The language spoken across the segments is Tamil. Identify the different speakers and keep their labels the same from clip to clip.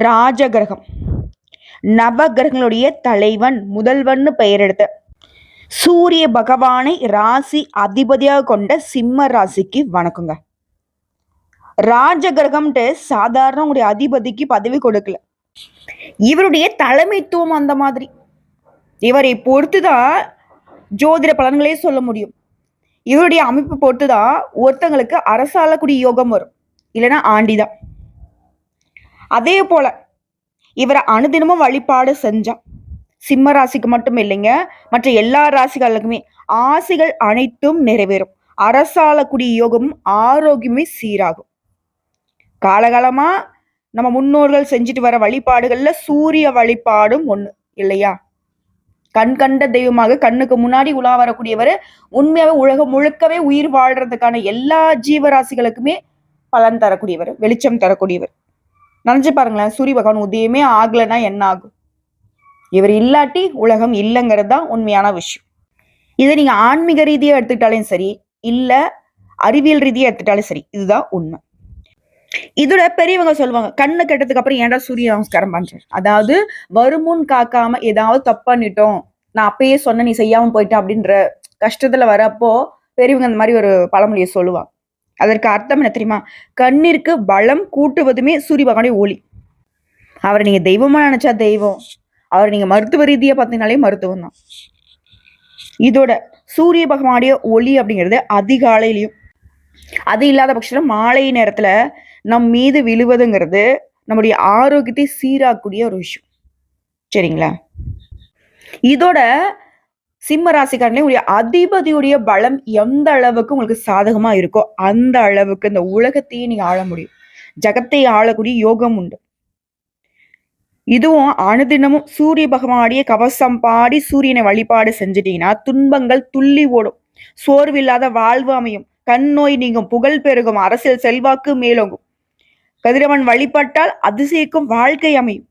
Speaker 1: ராஜகிரகம் நவகிரகங்களுடைய தலைவன் முதல்வன் பெயர் எடுத்த சூரிய பகவானை ராசி அதிபதியாக கொண்ட சிம்ம ராசிக்கு வணக்கங்க. ராஜகிரகம்ட்டு சாதாரண உங்களுடைய அதிபதிக்கு பதவி கொடுக்கல, இவருடைய தலைமைத்துவம் அந்த மாதிரி. இவரை பொறுத்துதான் ஜோதிட பலன்களே சொல்ல முடியும். இவருடைய அமைப்பு பொறுத்துதான் ஒருத்தங்களுக்கு அரசாளக்கூடிய யோகம் வரும், இல்லைன்னா ஆண்டிதான். அதே போல இவரை அனுதினமும் வழிபாடு செஞ்சா சிம்ம ராசிக்கு மட்டும் இல்லைங்க, மற்ற எல்லா ராசிகளுக்குமே ஆசைகள் அனைத்தும் நிறைவேறும். அரசாளக்கூடிய யோகமும் ஆரோக்கியமே சீராகும். காலகாலமா நம்ம முன்னோர்கள் செஞ்சுட்டு வர வழிபாடுகள்ல சூரிய வழிபாடும் ஒண்ணு இல்லையா? கண் கண்ட தெய்வமாக கண்ணுக்கு முன்னாடி உலா வரக்கூடியவர், உண்மையாவே உலகம் முழுக்கவே உயிர் வாழ்றதுக்கான எல்லா ஜீவராசிகளுக்குமே பலன் தரக்கூடியவர், வெளிச்சம் தரக்கூடியவர். நினைச்சு பாருங்களேன், சூரிய பகவான் உதயமே ஆகலைன்னா என்ன ஆகும்? இவர் இல்லாட்டி உலகம் இல்லைங்கிறது தான் உண்மையான விஷயம். இதை நீங்க ஆன்மீக ரீதியா எடுத்துக்கிட்டாலும் சரி, இல்ல அறிவியல் ரீதியா எடுத்துக்கிட்டாலும் சரி, இதுதான் உண்மை. இதோட பெரியவங்க சொல்லுவாங்க, கண்ணு கெட்டதுக்கு அப்புறம் ஏன்டா சூரிய நமஸ்காரம் பண்றேன். அதாவது வருமுன் காக்காம ஏதாவது தப்பு பண்ணிட்டோம், நான் அப்பயே சொன்ன நீ செய்யாம போயிட்டேன் அப்படின்ற கஷ்டத்துல வரப்போ பெரியவங்க அந்த மாதிரி ஒரு பழமொழியை சொல்லுவாங்க. அதற்கு அர்த்தம் என்ன தெரியுமா? கண்ணிற்கு பலம் கூட்டுவதுமே சூரிய பகவானுடைய ஒளி. அவரை நீங்க தெய்வமா நினைச்சா தெய்வம், அவரை நீங்க மருத்துவ ரீதியா பார்த்தீங்கனாலே மருத்துவம் தான். இதோட சூரிய பகவானுடைய ஒளி அப்படிங்கிறது அதிகாலையிலையும், அது இல்லாத பட்சத்துல மாலை நேரத்துல நம் மீது விழுவதுங்கிறது நம்முடைய ஆரோக்கியத்தை சீராக்கூடிய ஒரு விஷயம். சரிங்களா? இதோட சிம்ம ராசிக்காரனே உடைய அதிபதியுடைய பலம் எந்த அளவுக்கு உங்களுக்கு சாதகமா இருக்கோ அந்த அளவுக்கு இந்த உலகத்தையே நீங்க ஆள முடியும். ஜகத்தை ஆளக்கூடிய யோகம் உண்டு. இதுவும் அனுதினமும் சூரிய பகவானுடைய கவசம் பாடி சூரியனை வழிபாடு செஞ்சிட்டீங்கன்னா துன்பங்கள் துள்ளி ஓடும், சோர்வில்லாத வாழ்வு அமையும், கண் நோய் நீங்கும், புகழ் பெருகும், அரசியல் செல்வாக்கு மேலோங்கும். கதிரவன் வழிபட்டால் அதிசயிக்கும் வாழ்க்கை அமையும்.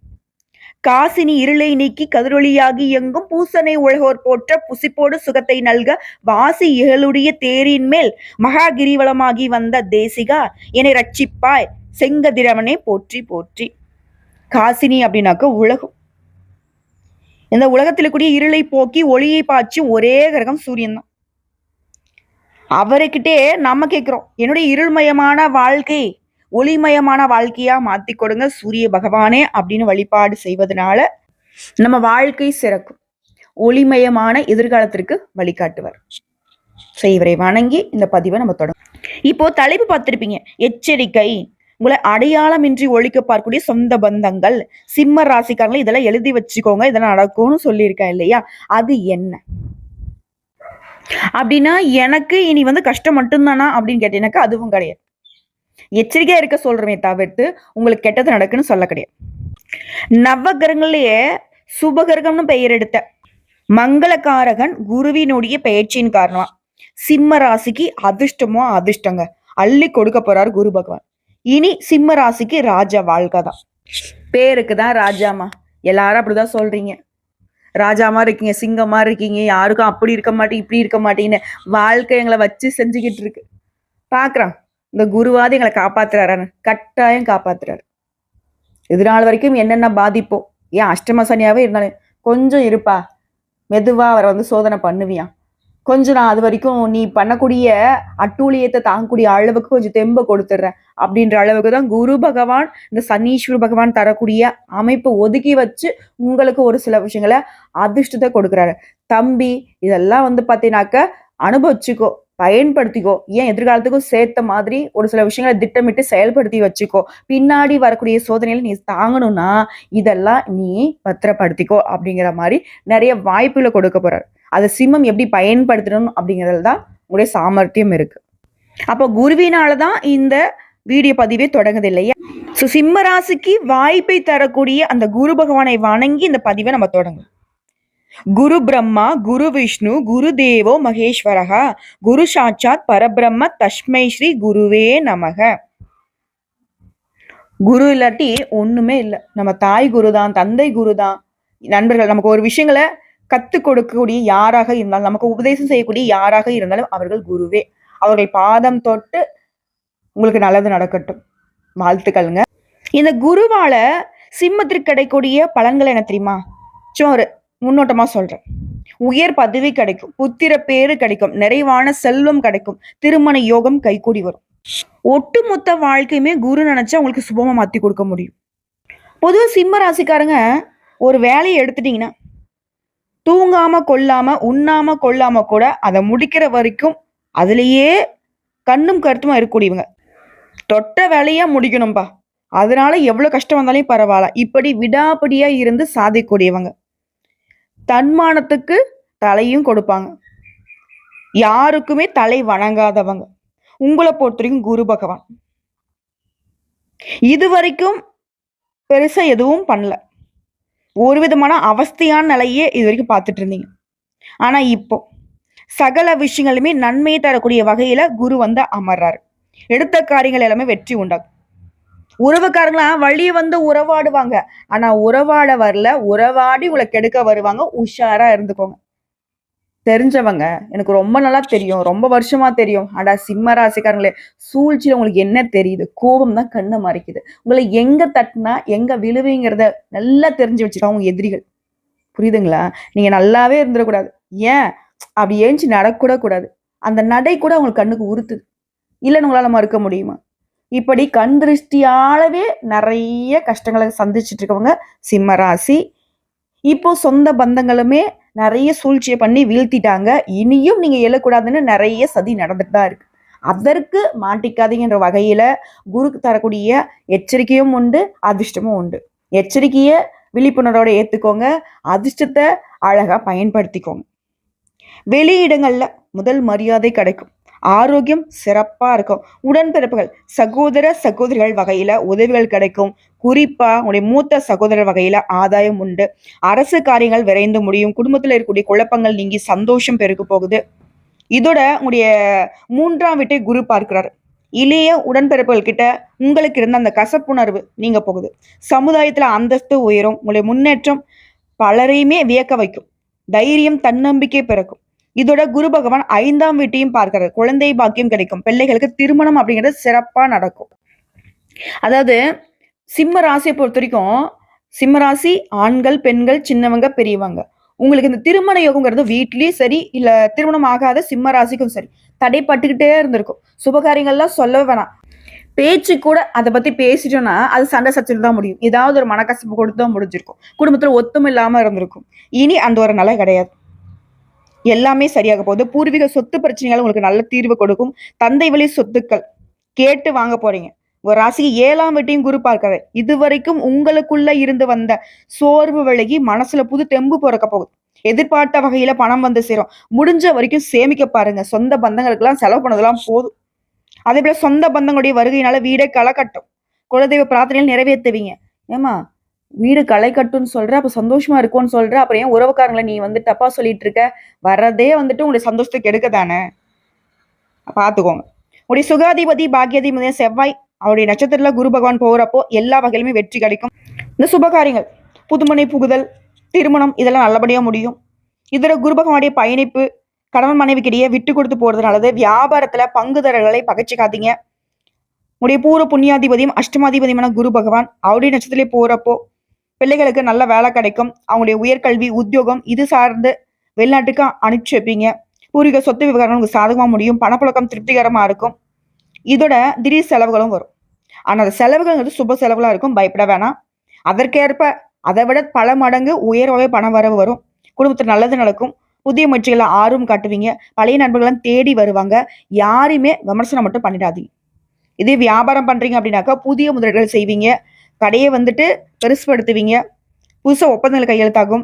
Speaker 1: காசினி இருளை நீக்கி கதிரொளியாகி எங்கும் பூசனை உலகோர் போற்ற புசிப்போடு சுகத்தை நல்க வாசி இகழுடைய தேரின் மேல் மகா கிரிவலமாகி வந்த தேசிகா என்னை ரட்சிப்பாய் செங்கதிரவனே போற்றி போற்றி. காசினி அப்படின்னாக்க உலகம். இந்த உலகத்துல கூடிய இருளை போக்கி ஒளியை பாய்ச்சி ஒரே கிரகம் சூரியன் தான். அவர்கிட்டே நம்ம கேட்கிறோம், என்னுடைய இருள்மயமான வாழ்க்கை ஒளிமயமான வாழ்க்கையா மாத்தி கொடுங்க சூரிய பகவானே அப்படின்னு வழிபாடு செய்வதனால நம்ம வாழ்க்கை சிறக்கும், ஒளிமயமான எதிர்காலத்திற்கு வழிகாட்டுவார். செய்வரை வணங்கி இந்த பதிவை நம்ம தொடங்கும். இப்போ தலைப்பு பார்த்திருப்பீங்க, எச்சரிக்கை, உங்களை அடையாளமின்றி ஒழிக்க பார்க்கக்கூடிய சொந்த பந்தங்கள். சிம்ம ராசிக்காரங்களை இதெல்லாம் எழுதி வச்சுக்கோங்க, இதெல்லாம் நடக்கும்னு சொல்லியிருக்கேன் இல்லையா? அது என்ன அப்படின்னா, எனக்கு இனி கஷ்டம் மட்டும்தானா அப்படின்னு கேட்டீங்கன்னாக்கா அதுவும் கிடையாது. எச்சரிக்கையா இருக்க சொல்றமே தவிர்த்து உங்களுக்கு கெட்டது நடக்குன்னு சொல்ல கிடையாது. நவகிரகங்களையே சுபகிரகம்னு பெயர் எடுத்த மங்களகாரகன் குருவினுடைய பெயர்ச்சியின் காரணமா சிம்ம ராசிக்கு அதிர்ஷ்டமோ அதிர்ஷ்டங்க அள்ளி கொடுக்க போறாரு குரு பகவான். இனி சிம்ம ராசிக்கு ராஜா வாழ்க்கை தான். பேருக்கு தான் ராஜாமா, எல்லாரும் அப்படிதான் சொல்றீங்க. ராஜாமா இருக்கீங்க, சிங்கமா இருக்கீங்க, யாருக்கும் அப்படி இருக்க மாட்டேங்க இப்படி இருக்க மாட்டேங்கன்னு வாழ்க்கை எங்களை வச்சு செஞ்சுக்கிட்டு இருக்கு. பாக்குறான் இந்த குருவாதி எங்களை காப்பாத்துறாரான்னு. கட்டாயம் காப்பாத்துறாரு. இதனால வரைக்கும் என்னென்ன பாதிப்போ, ஏன் அஷ்டம சனியாவே இருந்தாலும் கொஞ்சம் இருப்பா, மெதுவா அவரை சோதனை பண்ணுவியா, கொஞ்சம் நான் அது வரைக்கும் நீ பண்ணக்கூடிய அட்டூழியத்தை தாங்கக்கூடிய அளவுக்கு கொஞ்சம் தெம்ப கொடுத்துட்றேன் அப்படின்ற அளவுக்கு தான் குரு பகவான் இந்த சனீஸ்வர பகவான் தரக்கூடிய அமைப்பு ஒதுக்கி வச்சு உங்களுக்கு ஒரு சில விஷயங்களை அதிர்ஷ்டத்தை கொடுக்குறாரு. தம்பி இதெல்லாம் பார்த்தீங்கன்னாக்க அனுபவிச்சுக்கோ, பயன்படுத்திக்கோ, ஏன் எதிர்காலத்துக்கும் சேர்த்த மாதிரி ஒரு சில விஷயங்களை திட்டமிட்டு செயல்படுத்தி வச்சுக்கோ, பின்னாடி வரக்கூடிய சோதனையில நீ தாங்கணும்னா இதெல்லாம் நீ பத்திரப்படுத்திக்கோ அப்படிங்கிற மாதிரி நிறைய வாய்ப்புகளை கொடுக்க போறாரு. அதை சிம்மம் எப்படி பயன்படுத்தணும் அப்படிங்கிறது தான் உங்களுடைய சாமர்த்தியம் இருக்கு. அப்போ குருவினாலதான் இந்த வீடியோ பதிவே தொடங்குது இல்லையா? ஸோ சிம்ம ராசிக்கு வாய்ப்பை தரக்கூடிய அந்த குரு பகவானை வணங்கி இந்த பதிவை நம்ம தொடங்கும். குரு பிரம்மா குரு விஷ்ணு குரு தேவோ மகேஸ்வரகா குரு சாட்சாத் பரபிரம்ம தஸ்மை ஸ்ரீ குருவே நமக. குரு இல்லாட்டி ஒண்ணுமே இல்லை. நம்ம தாய் குரு தான், தந்தை குரு தான். நண்பர்கள் நமக்கு ஒரு விஷயங்களை கத்துக் கொடுக்கக்கூடிய யாராக இருந்தாலும், நமக்கு உபதேசம் செய்யக்கூடிய யாராக இருந்தாலும் அவர்கள் குருவே. அவர்கள் பாதம் தொட்டு உங்களுக்கு நல்லது நடக்கட்டும், வாழ்த்துக்கள்ங்க. இந்த குருவால சிம்மத்திற்கு கிடைக்கக்கூடிய பலன்கள் என்ன தெரியுமா? சும்மா ஒரு முன்னோட்டமா சொல்றேன். உயர் பதவி கிடைக்கும், புத்திர பேரு கிடைக்கும், நிறைவான செல்வம் கிடைக்கும், திருமண யோகம் கைகூடி வரும். ஒட்டுமொத்த வாழ்க்கையுமே குரு நினைச்சா உங்களுக்கு சுபமா மாத்தி கொடுக்க முடியும். பொதுவா சிம்ம ராசிக்காரங்க ஒரு வேலையை எடுத்துட்டீங்கன்னா தூங்காம கொள்ளாம உண்ணாம கொள்ளாம கூட அதை முடிக்கிற வரைக்கும் அதுலயே கண்ணும் கருத்துமா இருக்கக்கூடியவங்க. தொட்ட வேலையா முடிக்கணும்பா, அதனால எவ்வளவு கஷ்டம் வந்தாலும் பரவாயில்ல, இப்படி விடாப்பிடியா இருந்து சாதிக்கூடியவங்க. தன்மானத்துக்கு தலையும் கொடுப்பாங்க, யாருக்குமே தலை வணங்காதவங்க. உங்களை பொறுத்த வரைக்கும் குரு பகவான் இது வரைக்கும் பெருசா எதுவும் பண்ணல, ஒரு விதமான அவஸ்தையான நிலையே இது வரைக்கும் பார்த்துட்டு இருந்தீங்க. ஆனா இப்போ சகல விஷயங்களுமே நன்மையை தரக்கூடிய வகையில குரு வந்து அமர்றாரு. எடுத்த காரியங்கள் எல்லாமே வெற்றி உண்டாகும். உறவுக்காரங்களாம் வழிய வந்து உறவாடுவாங்க, ஆனா உறவாட வரல, உறவாடி உங்களை கெடுக்க வருவாங்க. உஷாரா இருந்துக்கோங்க. தெரிஞ்சவங்க எனக்கு ரொம்ப நல்லா தெரியும், ரொம்ப வருஷமா தெரியும். அடா சிம்ம ராசிக்காரங்களே, சூழ்ச்சியில உங்களுக்கு என்ன தெரியுது? கோபம் தான் கண்ணை மறைக்குது. உங்களை எங்க தட்டினா எங்க விழுவீங்கிறத நல்லா தெரிஞ்சு வச்சுருக்காங்க உங்க எதிரிகள். புரியுதுங்களா? நீங்க நல்லாவே இருந்துடக்கூடாது. ஏன் அப்படி ஏஞ்சி நடக்கூட கூடாது. அந்த நடை கூட உங்களுக்கு கண்ணுக்கு உறுத்துது. இல்லைன்னு உங்களால மறுக்க முடியுமா? இப்படி கண் திருஷ்டியாலவே நிறைய கஷ்டங்களை சந்திச்சுட்டு இருக்கவங்க சிம்ம ராசி. இப்போ சொந்த பந்தங்களுமே நிறைய சூழ்ச்சியை பண்ணி வீழ்த்திட்டாங்க. இனியும் நீங்க எழக்கூடாதுன்னு நிறைய சதி நடந்துட்டு தான் இருக்கு. அதற்கு மாட்டிக்காதீங்கன்ற வகையில குருக்கு தரக்கூடிய எச்சரிக்கையும் உண்டு, அதிர்ஷ்டமும் உண்டு. எச்சரிக்கைய விழிப்புணர்வோட ஏத்துக்கோங்க, அதிர்ஷ்டத்தை அழகா பயன்படுத்திக்கோங்க. வெளியிடங்கள்ல முதல் மரியாதை கிடைக்கும், ஆரோக்கியம் சிறப்பா இருக்கும், உடன்பிறப்புகள் சகோதர சகோதரிகள் வகையில உதவிகள் கிடைக்கும், குறிப்பா உங்களுடைய மூத்த சகோதரர் வகையில ஆதாயம் உண்டு, அரசு காரியங்கள் விரைந்து முடியும், குடும்பத்தில் இருக்கக்கூடிய குழப்பங்கள் நீங்கி சந்தோஷம் பெருக போகுது. இதோட உங்களுடைய 3ஆம் வீட்டை குரு பார்க்கிறார். இளைய உடன்பிறப்புகள் கிட்ட உங்களுக்கு இருந்த அந்த கசப்புணர்வு நீங்க போகுது. சமுதாயத்துல அந்தஸ்து உயரும், உங்களுடைய முன்னேற்றம் பலரையுமே வியக்க வைக்கும், தைரியம் தன்னம்பிக்கை பிறக்கும். இதோட குரு பகவான் 5ஆம் வீட்டையும் பார்க்கிறார். குழந்தை பாக்கியம் கிடைக்கும், பிள்ளைகளுக்கு திருமணம் அப்படிங்கிறது சிறப்பா நடக்கும். அதாவது சிம்ம ராசியை பொறுத்த வரைக்கும், சிம்ம ராசி ஆண்கள் பெண்கள் சின்னவங்க பெரியவங்க, உங்களுக்கு இந்த திருமண யோகங்கிறது வீட்லயும் சரி இல்ல திருமணம் ஆகாத சிம்ம ராசிக்கும் சரி தடைப்பட்டுக்கிட்டே இருந்திருக்கும். சுபகாரியங்கள்லாம் சொல்லவே வேணாம், பேச்சு கூட அதை பத்தி பேசிட்டோம்னா அது சண்டை சச்சரவு தான் முடியும், ஏதாவது ஒரு மனக்கசப்பு கொடுத்து தான் முடிஞ்சிருக்கும், குடும்பத்துல ஒத்துமை இல்லாம இருந்திருக்கும். இனி அந்த ஒரு நிலை கிடையாது, எல்லாமே சரியாக போகுது. பூர்வீக சொத்து பிரச்சனைகள் உங்களுக்கு நல்ல தீர்வு கொடுக்கும். தந்தை வழி சொத்துக்கள் கேட்டு வாங்க போறீங்க. ஒரு ராசிக்கு 7ஆம் வீட்டையும் குரு பார்க்கிறார். இதுவரைக்கும் உங்களுக்குள்ள இருந்து வந்த சோர்வு விலகி மனசுல புது தெம்பு பிறக்க போகுது. எதிர்பார்த்த வகையில பணம் வந்து சேரும். முடிஞ்ச வரைக்கும் சேமிக்க பாருங்க. சொந்த பந்தங்களுக்கு எல்லாம் செலவு பண்ணதெல்லாம் போதும். அதே போல சொந்த பந்தங்களுடைய வருகையினால வீடே களை கட்டும். குலதெய்வ பிரார்த்தனைகள் நிறைவேற்றுவீங்க. ஏமா வீடு களை கட்டும்னு சொல்ற, அப்ப சந்தோஷமா இருக்கும்னு சொல்ற, அப்புறம் ஏன் உறவுக்காரங்களை நீ வந்து தப்பா சொல்லிட்டு இருக்க? வர்றதே வந்துட்டு உங்களுடைய சந்தோஷத்துக்கு எடுக்க தானே, பாத்துக்கோங்க. உங்களுடைய சுகாதிபதி பாக்கியாதிபதி செவ்வாய் அவருடைய நட்சத்திரத்துல குரு பகவான் போகிறப்போ எல்லா வகையிலுமே வெற்றி கிடைக்கும். இந்த சுபகாரியங்கள் புதுமனை புகுதல் திருமணம் இதெல்லாம் நல்லபடியா முடியும். இதோட குரு பகவானுடைய பயணிப்பு கணவன் மனைவிக்கிடையே விட்டு கொடுத்து போறது நல்லது. வியாபாரத்துல பங்குதாரர்களை பகைச்சிக்காதீங்க. உடைய பூர்வ புண்ணியாதிபதியும் அஷ்டமாதிபதியுமான குரு பகவான் அவருடைய நட்சத்திரத்திலே போறப்போ பிள்ளைகளுக்கு நல்ல வேலை கிடைக்கும். அவங்களுடைய உயர்கல்வி உத்தியோகம் இது சார்ந்து வெளிநாட்டுக்கு அனுப்பிச்சு வைப்பீங்க. பூர்வீக சொத்து விவகாரம் உங்களுக்கு சாதகமா முடியும். பணப்புழக்கம் திருப்திகரமா இருக்கும். இதோட திடீர் செலவுகளும் வரும். ஆனா அந்த செலவுகள் சுப செலவுகளா இருக்கும், பயப்பட வேணாம். அதற்கேற்ப அதை விட பல மடங்கு உயர்வாகவே பண வரவு வரும். குடும்பத்தில் நல்லது நடக்கும். புதிய முயற்சிகளை ஆர்வம் காட்டுவீங்க. பழைய நண்பர்கள்லாம் தேடி வருவாங்க. யாரையுமே விமர்சனம் மட்டும் பண்ணிடாதீங்க. இதே வியாபாரம் பண்றீங்க அப்படின்னாக்கா புதிய முதலீடுகள் செய்வீங்க. கடையை வந்துட்டு பெருசுபடுத்துவீங்க. புதுசா ஒப்பந்தங்கள் கையெழுத்தாகும்.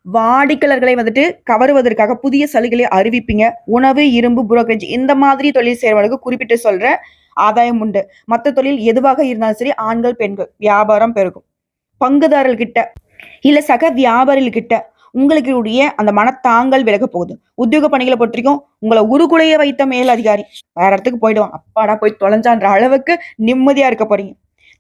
Speaker 1: வாடிக்கையாளர்களை வந்துட்டு கவருவதற்காக புதிய சலுகைகளை அறிவிப்பீங்க. உணவு இரும்பு புரோக்கரேஜ் இந்த மாதிரி தொழில் செய்றவங்களுக்கு குறிப்பிட்டு சொல்ற ஆதாயம் உண்டு. மற்ற தொழில் எதுவாக இருந்தாலும் சரி ஆண்கள் பெண்கள் வியாபாரம் பெருகும். பங்குதாரர்கள் கிட்ட இல்ல சக வியாபாரிகள் கிட்ட உங்களுக்கு உடைய அந்த மனத்தாங்கல் விலக போகுது. உத்தியோக பணிகளை பொறுத்த வரைக்கும் உங்களை உருகுலைய வைத்த மேல் அதிகாரி வேற இடத்துக்கு போயிடுவான், அப்பாடா போய் தொலைஞ்சான்ற அளவுக்கு நிம்மதியா இருக்க போறீங்க.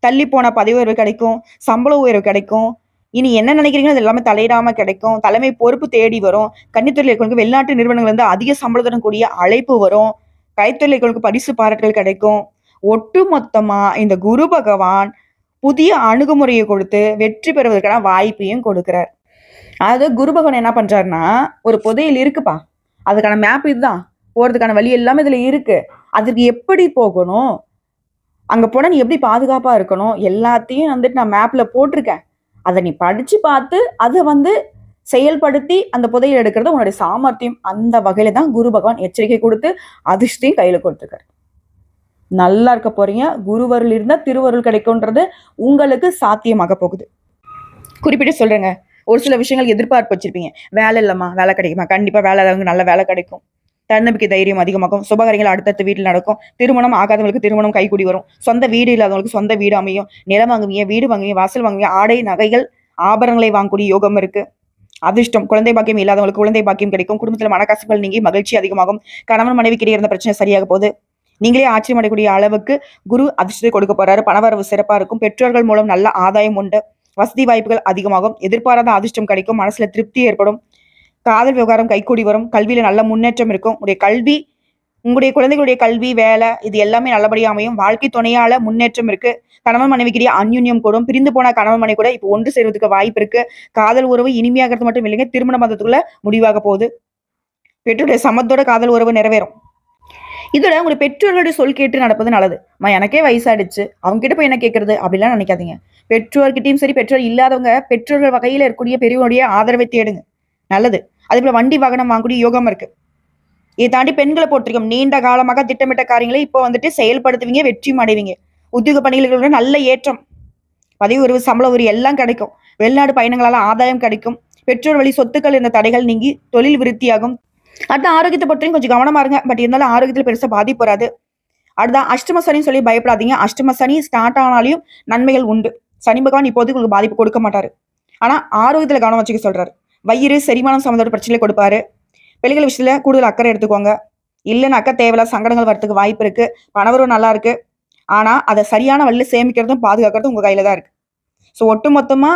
Speaker 1: தள்ளி போன பதவி உயர்வு கிடைக்கும், சம்பள உயர்வு கிடைக்கும். இனி என்ன நினைக்கிறீங்களோ அது எல்லாமே தலையிடாம கிடைக்கும். தலைமை பொறுப்பு தேடி வரும். கன்னித்துறையில் இருக்கிறவங்களுக்கு வெளிநாட்டு நிறுவனங்கள் வந்து அதிக சம்பளத்துடன் கூடிய அழைப்பு வரும். கைத்தொழில் இருக்கிறவங்களுக்கு பரிசு பாராட்டுகள் கிடைக்கும். ஒட்டு மொத்தமா இந்த குரு பகவான் புதிய அணுகுமுறையை கொடுத்து வெற்றி பெறுவதற்கான வாய்ப்பையும் கொடுக்கிறார். அதாவது குரு பகவான் என்ன பண்றாருன்னா, ஒரு புதையல் இருக்குப்பா, அதுக்கான மேப் இதுதான், போறதுக்கான வழி எல்லாமே இதுல இருக்கு, அதுக்கு எப்படி போகணும், அங்க போனா நீ எப்படி பாதுகாப்பா இருக்கணும், எல்லாத்தையும் வந்துட்டு நான் மேப்ல போட்டிருக்கேன், அதை நீ படிச்சு பார்த்து அதை செயல்படுத்தி அந்த புதையல் எடுக்கிறது உன்னுடைய சாமர்த்தியம். அந்த வகையில தான் குரு பகவான் எச்சரிக்கை கொடுத்து அதிர்ஷ்டையும் கையில கொடுத்துருக்காரு. நல்லா இருக்க போறீங்க. குருவருள் இருந்தா திருவருள் கிடைக்கும்ன்றது உங்களுக்கு சாத்தியமாக போகுது. குறிப்பிட்டு சொல்றேங்க, ஒரு சில விஷயங்கள் எதிர்பார்ப்பு வச்சிருப்பீங்க. வேலை இல்லம்மா, வேலை கிடைக்குமா? கண்டிப்பா வேலை நல்ல வேலை கிடைக்கும். தன்னம்பிக்கை தைரியம் அதிகமாகும். சுபகாரியங்கள் அடுத்தடுத்த வீட்டில் நடக்கும். திருமணம் ஆகாதவங்களுக்கு திருமணம் கைகூடி வரும். சொந்த வீடு இல்லாதவங்களுக்கு சொந்த வீடு அமையும். நிலம் வாங்குவீங்க, வீடு வாங்குவீங்க, வாசல் வாங்குவீங்க, ஆடை நகைகள் ஆபரணங்களை வாங்கக்கூடிய யோகம் இருக்கு. அதிர்ஷ்டம், குழந்தை பாக்கியம் இல்லாதவங்களுக்கு குழந்தை பாக்கியம் கிடைக்கும். குடும்பத்தில் மனக்கசப்புகள் நீங்கி மகிழ்ச்சி அதிகமாகும். கணவன் மனைவிக்கிடையே இருந்த பிரச்சனை சரியாக போகுது. நீங்களே ஆச்சரியம் அடையக்கூடிய அளவுக்கு குரு அதிர்ஷ்டத்தை கொடுக்க போறாரு. பணவரவு சிறப்பா இருக்கும். பெற்றோர்கள் மூலம் நல்ல ஆதாயம் உண்டு. வசதி வாய்ப்புகள் அதிகமாகும். எதிர்பாராத அதிர்ஷ்டம் கிடைக்கும். மனசுல திருப்தி ஏற்படும். காதல் விவகாரம் கைகூடி வரும். கல்வியில நல்ல முன்னேற்றம் இருக்கும். உங்களுடைய கல்வி, உங்களுடைய குழந்தைகளுடைய கல்வி, வேலை, இது எல்லாமே நல்லபடியா அமையும். வாழ்க்கை துணையால முன்னேற்றம் இருக்கு. கணவன் மனைவிக்கிடையே அந்யுன்யம் கூடும். பிரிந்து போன கணவன் மனைவி கூட இப்போ ஒன்று சேர்வதற்கு வாய்ப்பு இருக்கு. காதல் உறவு இனிமையாகிறது மட்டும் இல்லைங்க, திருமண பந்தத்துக்குள்ள முடிவாக போகுது. பெற்றோருடைய சமத்தோட காதல் உறவு நிறைவேறும். இதோட உங்களுடைய பெற்றோர்களுடைய சொல் கேட்டு நடப்பது நல்லது. எனக்கே வயசாயிடுச்சு, அவங்க கிட்ட போய் என்ன கேட்கறது அப்படிலாம் நினைக்காதீங்க. பெற்றோர்கிட்டையும் சரி, பெற்றோர் இல்லாதவங்க பெற்றோர்கள் வகையில இருக்கக்கூடிய பெரியவருடைய ஆதரவை தேடுங்க, நல்லது. அதே போல வண்டி வாகனம் வாங்கக்கூடிய யோகம் இருக்கு. இதை தாண்டி பெண்களை பொறுத்திருக்கும் நீண்ட காலமாக திட்டமிட்ட காரியங்களை இப்போ செயல்படுத்துவீங்க, வெற்றியும் அடைவீங்க. உத்தியோக பணிகளுக்கு நல்ல ஏற்றம், பதவி உயர்வு, சம்பள உயர்வு எல்லாம் கிடைக்கும். வெளிநாடு பயணங்களால ஆதாயம் கிடைக்கும். பெற்றோர் வழி சொத்துக்கள் இருந்த தடைகள் நீங்கி தொழில் விருத்தியாகும். அடுத்த ஆரோக்கியத்தை பொறுத்தவரைக்கும் கொஞ்சம் கவனமா இருங்க. பட் இருந்தாலும் ஆரோக்கியத்தில் பெருசா பாதிப்பு வராது. அடுத்த அஷ்டம சனின்னு சொல்லி பயப்படாதீங்க. அஷ்டம சனி ஸ்டார்ட் ஆனாலையும் நன்மைகள் உண்டு. சனி பகவான் இப்போதைக்கு உங்களுக்கு பாதிப்பு கொடுக்க மாட்டாரு. ஆனா ஆரோக்கியத்துல கவனம் வச்சுக்க சொல்றாரு. வயிறு செரிமானம் சம்பந்தப்பட்ட பிரச்சனைகளை கொடுப்பாரு. பிள்ளைகள் விஷயத்துல கூடுதல் அக்கறை எடுத்துக்கோங்க. இல்லைன்னாக்கா தேவையில்லாத சங்கடங்கள் வரதுக்கு வாய்ப்பு இருக்கு. பணவரவு நல்லா இருக்கு. ஆனா அதை சரியான வழியில சேமிக்கிறதும் பாதுகாக்கிறதும் உங்க கையில தான் இருக்கு. ஸோ ஒட்டுமொத்தமா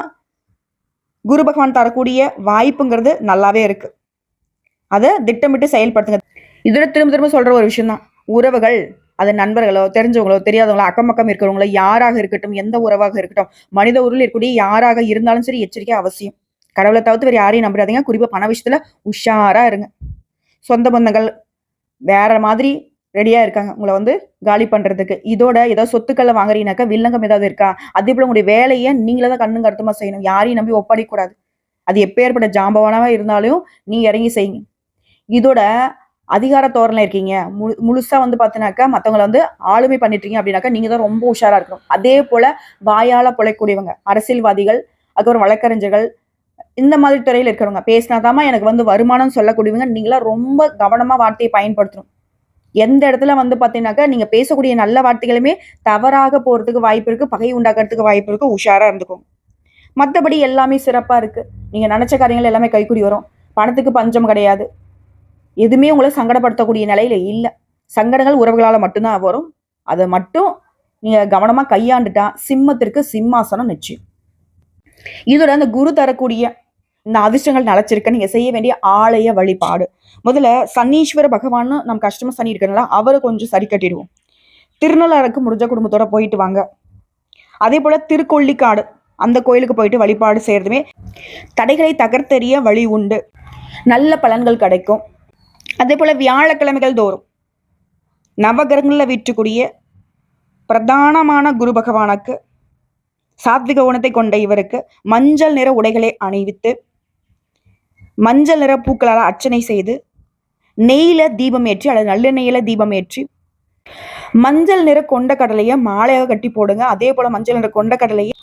Speaker 1: குரு பகவான் தரக்கூடிய வாய்ப்புங்கிறது நல்லாவே இருக்கு. அதை திட்டமிட்டு செயல்படுத்துங்க. இதோட திரும்ப திரும்ப சொல்ற ஒரு விஷயம் தான், உறவுகள், அது நண்பர்களோ, தெரிஞ்சவங்களோ, தெரியாதவங்களோ, அக்கம் பக்கம் இருக்கிறவங்களோ, யாராக இருக்கட்டும், எந்த உறவாக இருக்கட்டும், மனித உருள் இருக்கக்கூடிய யாராக இருந்தாலும் சரி, எச்சரிக்கை அவசியம். கடவுளை தவிர்த்து வேறு யாரையும் நம்பிடாதீங்க. குறிப்பா பண விஷயத்துல உஷாரா இருங்க. சொந்த பந்தங்கள் வேற மாதிரி ரெடியா இருக்காங்க உங்களை காலி பண்றதுக்கு. இதோட ஏதாவது சொத்துக்களை வாங்குறீங்கனாக்கா வில்லங்கம் ஏதாவது இருக்கா? அதே போல உங்களுடைய வேலையை நீங்களே தான் கண்ணும் கருத்துமா செய்யணும். யாரையும் நம்பி ஒப்படைக்க கூடாது. அது எப்பேற்பட்ட ஜாம்பவானவா இருந்தாலும் நீ இறங்கி செய்யுங்க. இதோட அதிகார தோரணையில இருக்கீங்க, முழுசா பார்த்தீங்கன்னாக்கா மற்றவங்களை ஆளுமை பண்ணிட்டீங்க அப்படின்னாக்கா நீங்க தான் ரொம்ப உஷாரா இருக்கணும். அதே போல வாயால பொழைக்கூடியவங்க, அரசியல்வாதிகள், அதுக்கப்புறம் வழக்கறிஞர்கள், இந்த மாதிரி துறையில் இருக்கிறவங்க பேசினாதாமா எனக்கு வருமானம் சொல்லக்கூடியவங்க, நீங்களா ரொம்ப கவனமா வார்த்தையை பயன்படுத்தணும். எந்த இடத்துல பார்த்தீங்கன்னாக்கா நீங்க பேசக்கூடிய நல்ல வார்த்தைகளுமே தவறாக போறதுக்கு வாய்ப்பு இருக்கு, பகை உண்டாக்குறதுக்கு வாய்ப்பு இருக்கு. உஷாரா இருந்துக்கோங்க. மற்றபடி எல்லாமே சிறப்பா இருக்கு. நீங்க நினைச்ச காரியங்கள் எல்லாமே கைக்கூடி வரும். பணத்துக்கு பஞ்சம் கிடையாது. எதுவுமே உங்களை சங்கடப்படுத்தக்கூடிய நிலையில இல்லை. சங்கடங்கள் உறவுகளால மட்டும்தான் வரும். அதை மட்டும் நீங்க கவனமா கையாண்டுட்டா சிம்மத்திற்கு சிம்மாசனம் நிச்சயம். இதோட அந்த குரு தரக்கூடிய இந்த அதிர்ஷ்டங்கள் நிலைச்சிருக்க நீங்க செய்ய வேண்டிய ஆலய வழிபாடு, முதல்ல சனீஸ்வர பகவான் நம்ம கஷ்டமா சனி இருக்கிறனால அவரை கொஞ்சம் சரி கட்டிடுவோம். திருநள்ளாறுக்கு முடிஞ்ச குடும்பத்தோட போயிட்டு வாங்க. அதே போல திருக்கொள்ளிக்காடு அந்த கோயிலுக்கு போயிட்டு வழிபாடு செய்யறதுமே தடைகளை தகர்த்தெறிய வழி உண்டு, நல்ல பலன்கள் கிடைக்கும். அதே போல வியாழக்கிழமைகள் தோறும் நவகிரகங்களில் வீற்றக்கூடிய பிரதானமான குரு பகவானுக்கு, சாத்விக குணத்தை கொண்ட இவருக்கு மஞ்சள் நிற உடைகளை அணிவித்து மஞ்சள் நிற பூக்களால் அர்ச்சனை செய்து நெய்யில தீபம் ஏற்றி அல்லது நல்லெண்ணெயில தீபம் ஏற்றி மஞ்சள் நிற கொண்ட கடலையை மாலையாக கட்டி போடுங்க. அதே போல மஞ்சள் நிற கொண்ட கடலையை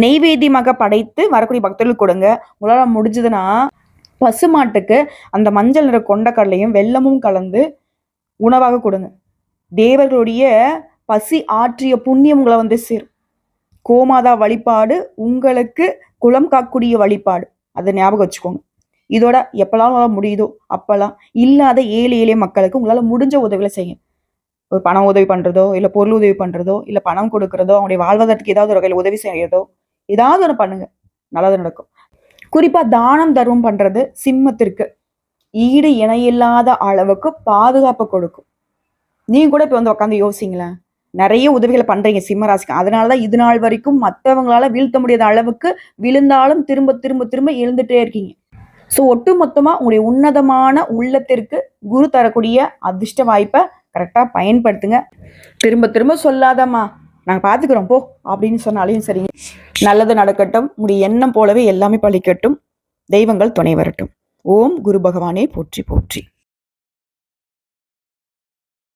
Speaker 1: நெய்வேத்தியமாக படைத்து வரக்கூடிய பக்தர்கள் கொடுங்க. உங்களால் முடிஞ்சதுன்னா பசுமாட்டுக்கு அந்த மஞ்சள் நிற கொண்ட கடலையும் வெல்லமும் கலந்து உணவாக கொடுங்க. தேவர்களுடைய பசி ஆற்றிய புண்ணியம் உங்களை சேரும். கோமாதா வழிபாடு உங்களுக்கு குலம் காக்கூடிய வழிபாடு, அதை ஞாபகம் வச்சுக்கோங்க. இதோட எப்பெல்லாம் முடியுதோ அப்பெல்லாம் இல்லாத ஏழை எளிய மக்களுக்கு உங்களால் முடிஞ்ச உதவிகளை செய்யுங்க. ஒரு பணம் உதவி பண்றதோ, இல்லை பொருள் உதவி பண்றதோ, இல்லை பணம் கொடுக்கறதோ, அவங்களுடைய வாழ்வதற்கு ஏதாவது ஒரு வகையில் உதவி செய்யறதோ, ஏதாவது ஒன்று பண்ணுங்க, நல்லது நடக்கும். குறிப்பா தானம் தர்மம் பண்றது சிம்மத்திற்கு ஈடு இணையில்லாத அளவுக்கு பாதுகாப்பு கொடுக்கும். நீங்க கூட இப்போ உட்காந்து யோசிங்களேன், நிறைய உதவிகளை பண்றீங்க சிம்மராசிக்கு. அதனாலதான் இது நாள் வரைக்கும் மற்றவங்களால வீழ்த்த முடியாத அளவுக்கு விழுந்தாலும் திரும்ப திரும்ப திரும்ப எழுந்துட்டே இருக்கீங்க. ஸோ ஒட்டு மொத்தமா உங்களுடைய உன்னதமான உள்ளத்திற்கு குரு தரக்கூடிய அதிர்ஷ்ட வாய்ப்பை கரெக்டாக பயன்படுத்துங்க. திரும்ப திரும்ப சொல்லாதம்மா நாங்கள் பார்த்துக்கிறோம் போ அப்படின்னு சொன்னாலையும் சரிங்க. நல்லது நடக்கட்டும். உங்களுடைய எண்ணம் போலவே எல்லாமே பலிக்கட்டும். தெய்வங்கள் துணை வரட்டும். ஓம் குரு பகவானே போற்றி போற்றி.